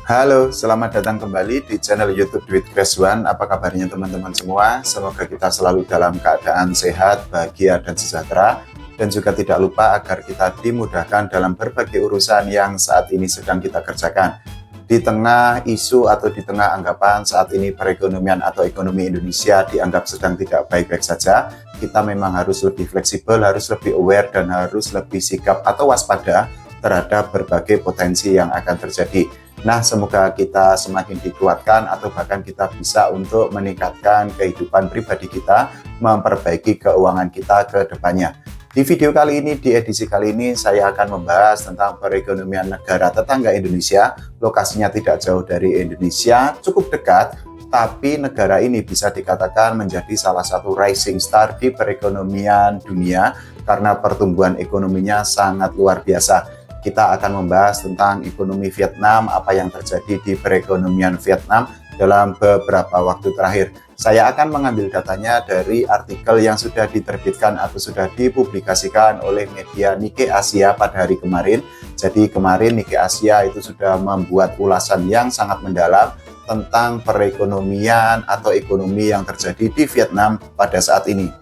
Halo, selamat datang kembali di channel YouTube Duit Crash One. Apa kabarnya teman-teman semua? Semoga kita selalu dalam keadaan sehat, bahagia, dan sejahtera. Dan juga tidak lupa agar kita dimudahkan dalam berbagai urusan yang saat ini sedang kita kerjakan. Di tengah isu atau di tengah anggapan saat ini perekonomian atau ekonomi Indonesia dianggap sedang tidak baik-baik saja, kita memang harus lebih fleksibel, harus lebih aware, dan harus lebih sigap atau waspada terhadap berbagai potensi yang akan terjadi. Nah, semoga kita semakin dikuatkan atau bahkan kita bisa untuk meningkatkan kehidupan pribadi kita, memperbaiki keuangan kita ke depannya. Di video kali ini, di edisi kali ini, saya akan membahas tentang perekonomian negara tetangga Indonesia. Lokasinya tidak jauh dari Indonesia, cukup dekat, tapi negara ini bisa dikatakan menjadi salah satu rising star di perekonomian dunia karena pertumbuhan ekonominya sangat luar biasa. Kita akan membahas tentang ekonomi Vietnam, apa yang terjadi di perekonomian Vietnam dalam beberapa waktu terakhir. Saya akan mengambil datanya dari artikel yang sudah diterbitkan atau sudah dipublikasikan oleh media Nikkei Asia pada hari kemarin. Jadi kemarin Nikkei Asia itu sudah membuat ulasan yang sangat mendalam tentang perekonomian atau ekonomi yang terjadi di Vietnam pada saat ini.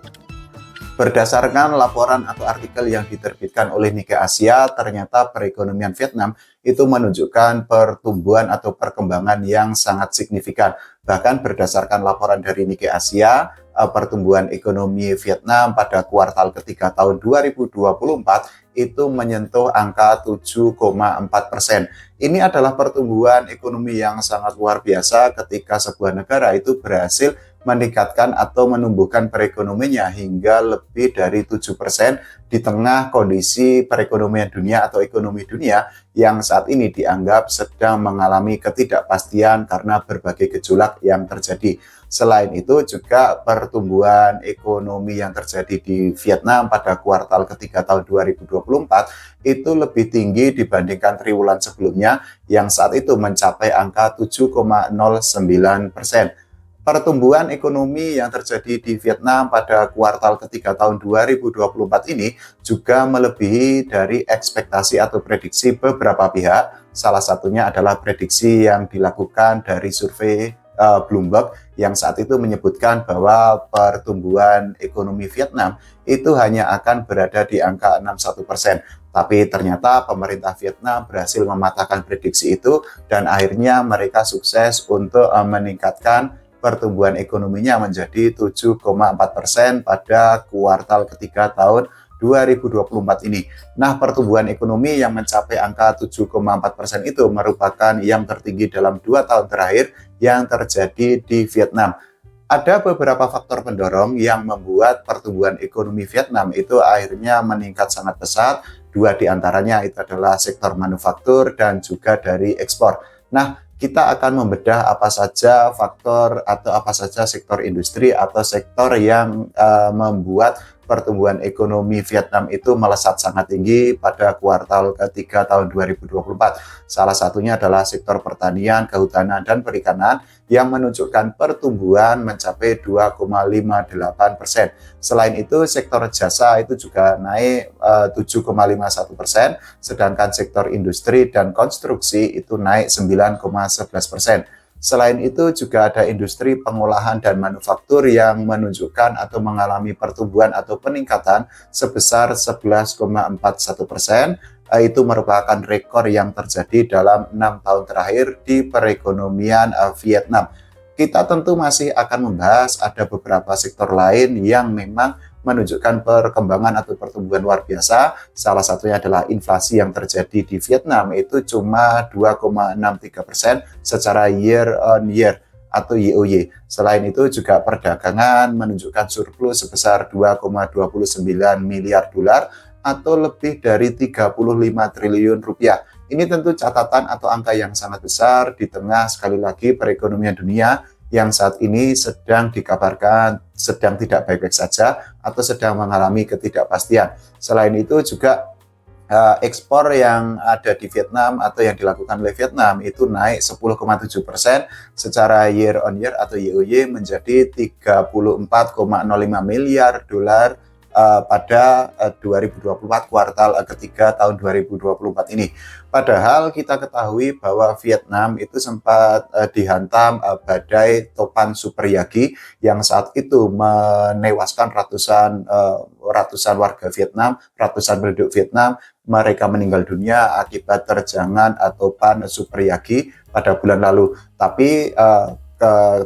Berdasarkan laporan atau artikel yang diterbitkan oleh Nikkei Asia, ternyata perekonomian Vietnam itu menunjukkan pertumbuhan atau perkembangan yang sangat signifikan. Bahkan berdasarkan laporan dari Nikkei Asia, pertumbuhan ekonomi Vietnam pada kuartal ketiga tahun 2024 itu menyentuh angka 7,4%. Ini adalah pertumbuhan ekonomi yang sangat luar biasa ketika sebuah negara itu berhasil meningkatkan atau menumbuhkan perekonomiannya hingga lebih dari 7% di tengah kondisi perekonomian dunia atau ekonomi dunia yang saat ini dianggap sedang mengalami ketidakpastian karena berbagai gejolak yang terjadi. Selain itu juga pertumbuhan ekonomi yang terjadi di Vietnam pada kuartal ketiga tahun 2024 itu lebih tinggi dibandingkan triwulan sebelumnya yang saat itu mencapai angka 7,09%. Pertumbuhan ekonomi yang terjadi di Vietnam pada kuartal ketiga tahun 2024 ini juga melebihi dari ekspektasi atau prediksi beberapa pihak. Salah satunya adalah prediksi yang dilakukan dari survei Bloomberg yang saat itu menyebutkan bahwa pertumbuhan ekonomi Vietnam itu hanya akan berada di angka 61%. Tapi ternyata pemerintah Vietnam berhasil mematahkan prediksi itu dan akhirnya mereka sukses untuk meningkatkan pertumbuhan ekonominya menjadi 7,4% pada kuartal ketiga tahun 2024 ini. Nah, pertumbuhan ekonomi yang mencapai angka 7,4% itu merupakan yang tertinggi dalam 2 tahun terakhir yang terjadi di Vietnam. Ada beberapa faktor pendorong yang membuat pertumbuhan ekonomi Vietnam itu akhirnya meningkat sangat pesat. 2 diantaranya itu adalah sektor manufaktur dan juga dari ekspor. Nah, kita akan membedah apa saja faktor atau apa saja sektor industri atau sektor yang membuat pertumbuhan ekonomi Vietnam itu melesat sangat tinggi pada kuartal ketiga tahun 2024. Salah satunya adalah sektor pertanian, kehutanan, dan perikanan yang menunjukkan pertumbuhan mencapai 2,58%. Selain itu, sektor jasa itu juga naik 7,51%, sedangkan sektor industri dan konstruksi itu naik 9,11%. Selain itu juga ada industri pengolahan dan manufaktur yang menunjukkan atau mengalami pertumbuhan atau peningkatan sebesar 11,41%. Itu merupakan rekor yang terjadi dalam 6 tahun terakhir di perekonomian Vietnam. Kita tentu masih akan membahas ada beberapa sektor lain yang memang menunjukkan perkembangan atau pertumbuhan luar biasa. Salah satunya adalah inflasi yang terjadi di Vietnam itu cuma 2,63% secara year on year atau YOY. Selain itu juga perdagangan menunjukkan surplus sebesar 2,29 miliar dolar atau lebih dari 35 triliun rupiah. Ini tentu catatan atau angka yang sangat besar di tengah sekali lagi perekonomian dunia yang saat ini sedang dikabarkan sedang tidak baik-baik saja atau sedang mengalami ketidakpastian. Selain itu juga ekspor yang ada di Vietnam atau yang dilakukan oleh Vietnam itu naik 10,7% secara year on year atau YOY menjadi 34,05 miliar dolar pada 2024 kuartal ketiga tahun 2024 ini. Padahal kita ketahui bahwa Vietnam itu sempat dihantam badai topan Super Yagi yang saat itu menewaskan ratusan warga Vietnam, ratusan penduduk Vietnam. Mereka meninggal dunia akibat terjangan topan Super Yagi pada bulan lalu. Tapi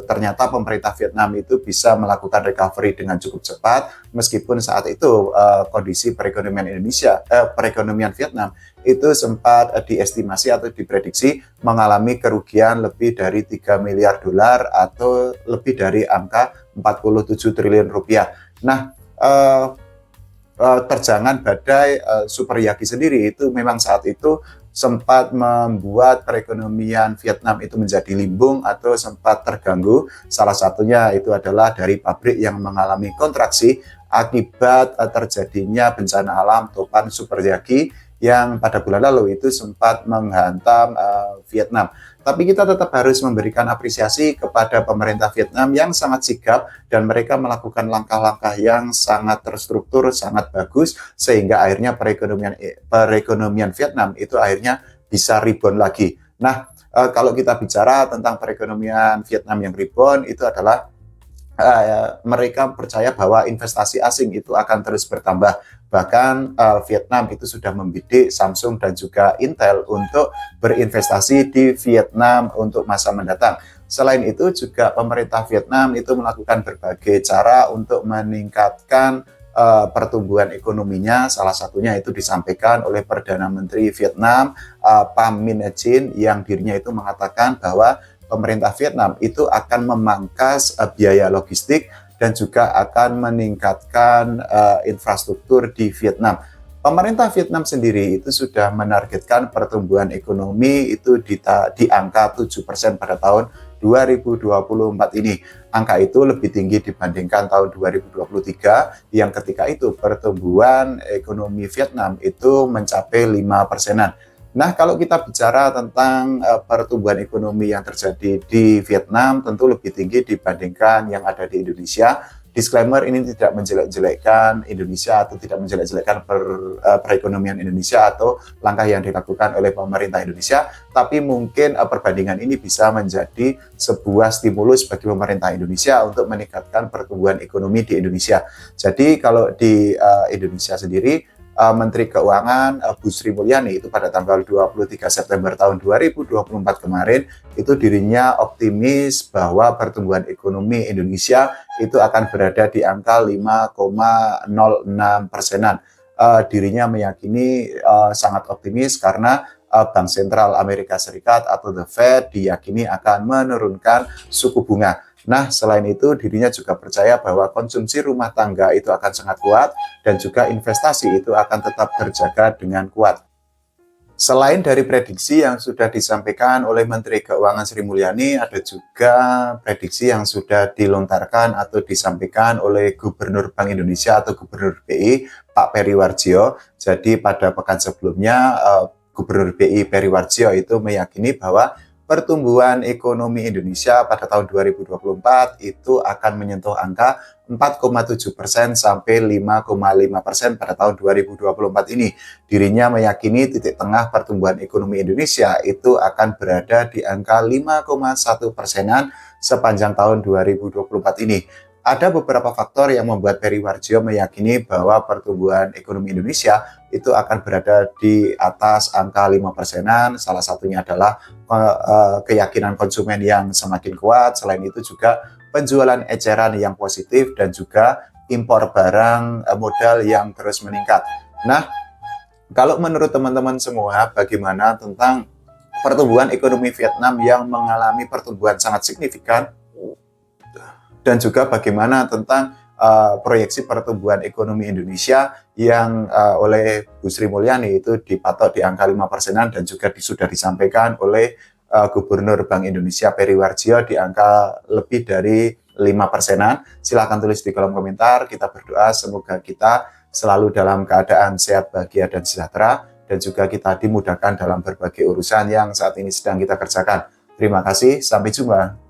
ternyata pemerintah Vietnam itu bisa melakukan recovery dengan cukup cepat, meskipun saat itu kondisi perekonomian Vietnam itu sempat diestimasi atau diprediksi mengalami kerugian lebih dari 3 miliar dolar atau lebih dari angka 47 triliun rupiah. Nah, terjangan badai Super Yagi sendiri itu memang saat itu sempat membuat perekonomian Vietnam itu menjadi limbung atau sempat terganggu. Salah satunya itu adalah dari pabrik yang mengalami kontraksi akibat terjadinya bencana alam topan Super Yagi yang pada bulan lalu itu sempat menghantam Vietnam. Tapi kita tetap harus memberikan apresiasi kepada pemerintah Vietnam yang sangat sigap dan mereka melakukan langkah-langkah yang sangat terstruktur, sangat bagus sehingga akhirnya perekonomian Vietnam itu akhirnya bisa rebound lagi. Nah, kalau kita bicara tentang perekonomian Vietnam yang rebound itu adalah mereka percaya bahwa investasi asing itu akan terus bertambah. Bahkan Vietnam itu sudah membidik Samsung dan juga Intel untuk berinvestasi di Vietnam untuk masa mendatang. Selain itu juga pemerintah Vietnam itu melakukan berbagai cara untuk meningkatkan pertumbuhan ekonominya. Salah satunya itu disampaikan oleh Perdana Menteri Vietnam Pham Minh Chinh yang dirinya itu mengatakan bahwa pemerintah Vietnam itu akan memangkas biaya logistik dan juga akan meningkatkan infrastruktur di Vietnam. Pemerintah Vietnam sendiri itu sudah menargetkan pertumbuhan ekonomi itu di angka 7% pada tahun 2024 ini. Angka itu lebih tinggi dibandingkan tahun 2023 yang ketika itu pertumbuhan ekonomi Vietnam itu mencapai 5%-an. Nah, kalau kita bicara tentang pertumbuhan ekonomi yang terjadi di Vietnam tentu lebih tinggi dibandingkan yang ada di Indonesia. Disclaimer, ini tidak menjelek-jelekkan Indonesia atau tidak menjelek-jelekkan perekonomian Indonesia atau langkah yang dilakukan oleh pemerintah Indonesia, tapi mungkin perbandingan ini bisa menjadi sebuah stimulus bagi pemerintah Indonesia untuk meningkatkan pertumbuhan ekonomi di Indonesia. Jadi kalau di Indonesia sendiri, Menteri Keuangan Bu Sri Mulyani itu pada tanggal 23 September tahun 2024 kemarin itu dirinya optimis bahwa pertumbuhan ekonomi Indonesia itu akan berada di angka 5,06%-an. Dirinya meyakini sangat optimis karena Bank Sentral Amerika Serikat atau The Fed diyakini akan menurunkan suku bunga. Nah, selain itu dirinya juga percaya bahwa konsumsi rumah tangga itu akan sangat kuat dan juga investasi itu akan tetap terjaga dengan kuat. Selain dari prediksi yang sudah disampaikan oleh Menteri Keuangan Sri Mulyani, ada juga prediksi yang sudah dilontarkan atau disampaikan oleh Gubernur Bank Indonesia atau Gubernur BI, Pak Peri Warjio. Jadi pada pekan sebelumnya, Gubernur BI Peri Warjio itu meyakini bahwa pertumbuhan ekonomi Indonesia pada tahun 2024 itu akan menyentuh angka 4,7% sampai 5,5% pada tahun 2024 ini. Dirinya meyakini titik tengah pertumbuhan ekonomi Indonesia itu akan berada di angka 5,1%-an sepanjang tahun 2024 ini. Ada beberapa faktor yang membuat Peri Warjio meyakini bahwa pertumbuhan ekonomi Indonesia itu akan berada di atas angka 5%-an. Salah satunya adalah keyakinan konsumen yang semakin kuat. Selain itu juga penjualan eceran yang positif dan juga impor barang modal yang terus meningkat. Nah, kalau menurut teman-teman semua, bagaimana tentang pertumbuhan ekonomi Vietnam yang mengalami pertumbuhan sangat signifikan? Dan juga bagaimana tentang proyeksi pertumbuhan ekonomi Indonesia yang oleh Bu Sri Mulyani itu dipatok di angka 5%-an dan juga sudah disampaikan oleh Gubernur Bank Indonesia Peri Warjio di angka lebih dari 5%-an. Silahkan tulis di kolom komentar. Kita berdoa semoga kita selalu dalam keadaan sehat, bahagia, dan sejahtera, dan juga kita dimudahkan dalam berbagai urusan yang saat ini sedang kita kerjakan. Terima kasih, sampai jumpa.